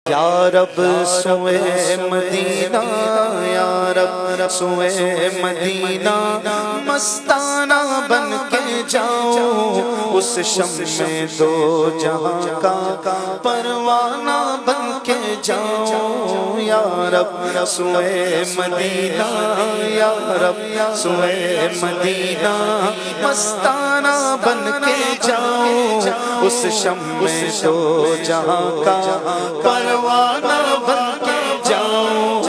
یا رب سوئے مدینہ، یا رب سوئے مدینہ، مستانہ بن کے جاؤں اس شمع دو جہاں کا پروانہ بن کے جاؤں۔ یا رب سوئے مدینہ، یا رب سوئے مدینہ، مستانہ بن کے جاؤں اس شمع دو جہاں کا پروانہ بن کے جاؤں۔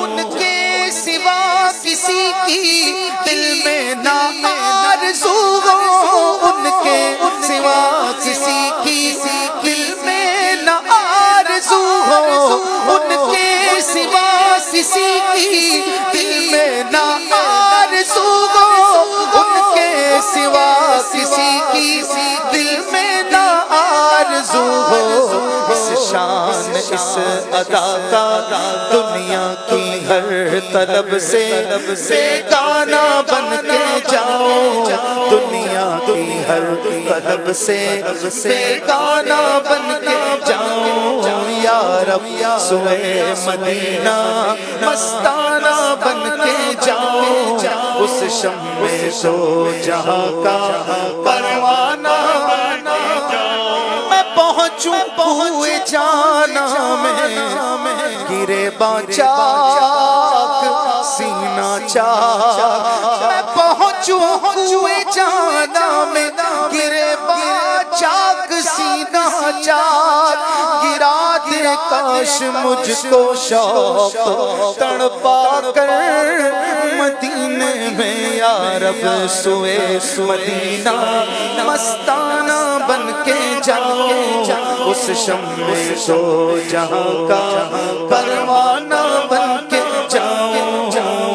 ان کے سوا کسی کی دل میں نہ آرزو ہو، ان کے سوا کسی کی دل میں نہ آرزو ہو، ان کے سوا کسی کی دل میں نہ آرزو ہو، ان کے سوا کسی کی دل میں نہ آرزو ہو۔ اس شان اس ادا کا دنیا کی ہر طلب سے بیگانہ بن کے جاؤ، دنیا کی ہر طلب سے بیگانہ بن کے جاؤ۔ یا رب سوئے مدینہ، مستانہ بن کے جاؤ اس شمع دو جہاں کا پروانہ بن کے جاؤ۔ میں پہنچوں ہوئے جانا میں، گرے باچاک سینہ چاک، میں پہنچوں ہوئے جانا میں، گرے باچاک سینہ چاک، گرا دے کاش مجھ کو شوق تڑپا کر مدینے میں۔ یا رب سوئے مدینہ، مستانہ بن کے جاؤ اس شمع دو جہاں کا پروانہ بن کے جاؤ،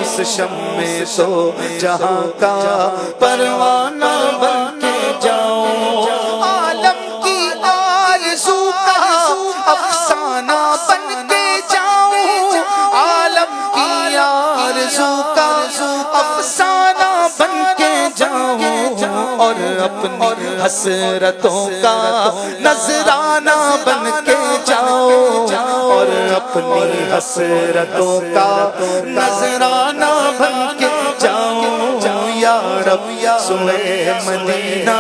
اس شمع دو جہاں کا پروانہ بن کے جاؤ۔ عالم کی آرزو کا افسانہ بن کے جاؤں، عالم کی آرزو کا افسانہ بن کے جاؤں، اور اپنی حسرتوں کا نذرانہ بن کے جاؤ، اور اپنی حسرتوں کا نذرانہ بن کے جاؤ۔ یا رب سوئے مدینہ،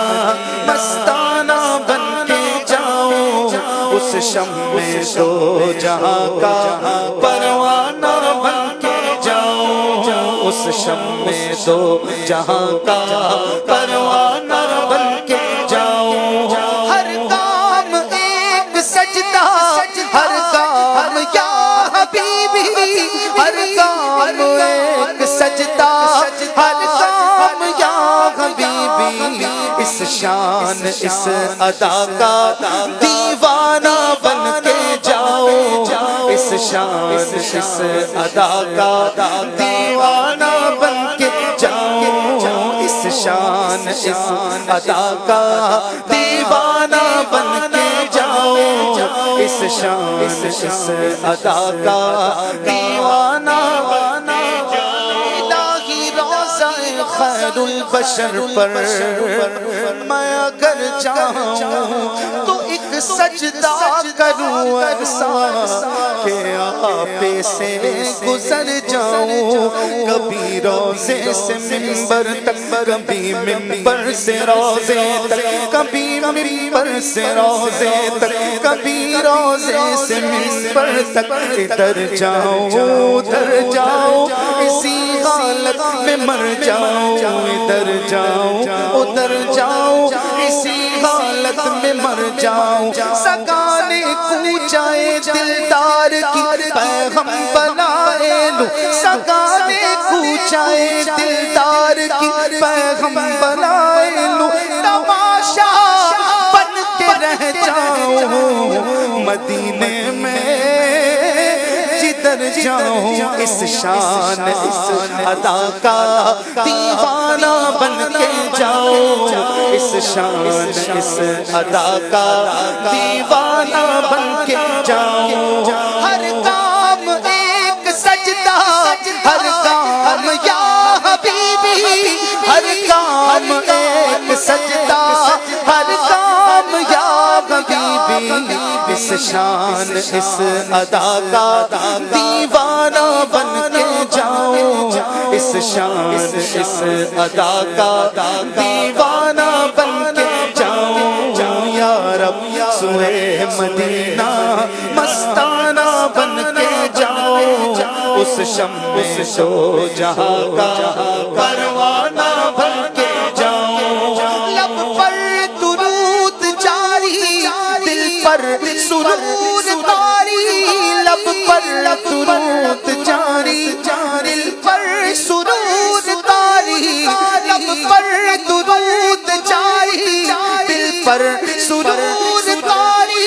مستانہ بن کے جاؤ اس شمع دو جہاں کا پروانہ بن کے جاؤ، اس شمع دو جہاں کا پروانہ بن کے جاؤ۔ ہر کام ایک سجدہ، ہر کام یا حبیبی، ہر کام ایک سجدہ، ہر کام یا حبیبی، اس شان اس ادا کا دیوانہ بن کے جاؤ، اس شان اس ادا کا دیوانہ بن کے جاؤ، اس شان اس ادا کا دیوانہ بن کے جاؤ، اس شان اس ادا کا دیوانہ بن کے جاؤ۔ الہی روضہ خیر البشر پر میں اگر چاہوں تو ایک سجدہ کروں ایسا کہ آپ سے گزر جاؤں، کبھی روضے سے منبر تک، کبھی منبر سے روضے تک، کبھی منبر سے روضے تک، کبھی روضے سے منبر تک، ادھر جاؤں ادھر جاؤں اسی حالت میں مر جاؤں، ادھر جاؤں ادھر جاؤں اسی حالت میں مر جاؤں۔ سگانے کوچائے دلدار کی پیغم بنائے لوں، سگانے کوچائے دلدار کی پیغم بنائے لوں، تماشا بن کے رہ جاؤں مدینے میں جدھر جاؤں، اس شان اس ادا کا دیوانہ بن کے جاؤ، اس شان اس ادا کا دیوانہ بن کے جاؤ۔ ہر کام ایک سجدہ، ہر کام یا حبیبی، ہر کام ایک سجدہ، ہر کام یا حبیبی، اس شان اس ادا کا دیوانہ بن کے جاؤں، اس شان اس ادا کا دیوانہ بن کے جاؤں، یا رب سوئے مدینہ مستانہ بن کے جاؤں، اس شمع دو جہاں کا پروانہ بن کے جاؤں، لب پر درود جاری دل پر سرور طاری، لب پر درود جاری دل پر سرور طاری، لب پر درود جاری دل پر سرور طاری،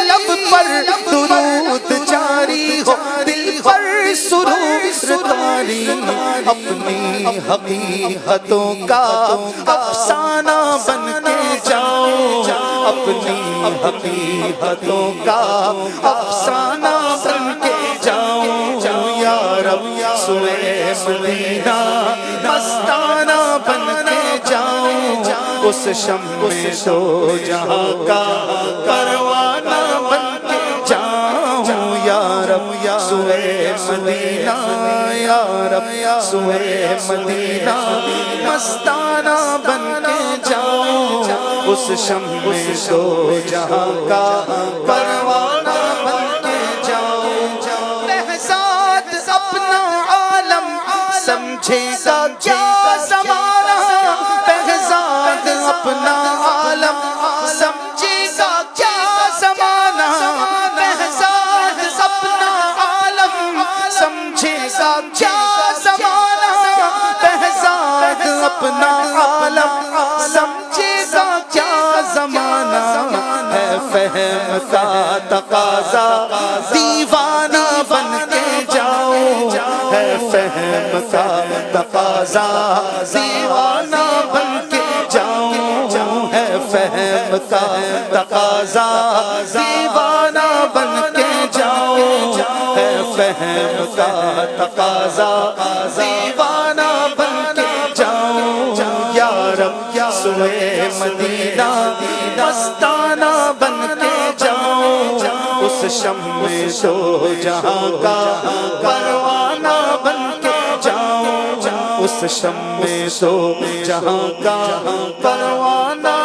لب پر درود جاری ہو دل پر سرور طاری، اپنی حقیقتوں کا افسانہ بن کے جاؤ، اپنی حقیقتوں کا افسانہ بن کے جاؤ، یا رب سوئے مدینہ مستانہ بن کے جاؤں، اس شمع دو جہاں کا پروانہ بن کے جاؤں، یا رب سوئے مدینہ، یا رب سوئے مدینہ مستانہ بن کے جاؤں، اس شمع دو جہاں کا پروانہ بن کے جاؤں، بہزاد اپنا عالم سمجھے گا کیا زمانہ، بہزاد اپنا عالم سمجھے گا کیا زمانہ، بہزاد اپنا عالم سمجھے گا کیا زمانہ، بہزاد اپنا عالم سمجھے گا کیا زمانہ، ہے فہم کا تقاضا دیوانہ بن کے جاؤ، ہے فہم کا تقاضا دیوانہ بن کے جاؤں، ہے فہم کا تقاضا دیوانہ بن کے جاؤں، ہے فہم کا تقاضا دیوانہ بن کے جاؤں، یا رب سوئے مدینہ مستانہ بن کے جاؤں، اس شمع دو جہاں کا پروانہ بن کے جاؤں، اس شمع دو جہاں کا پروانہ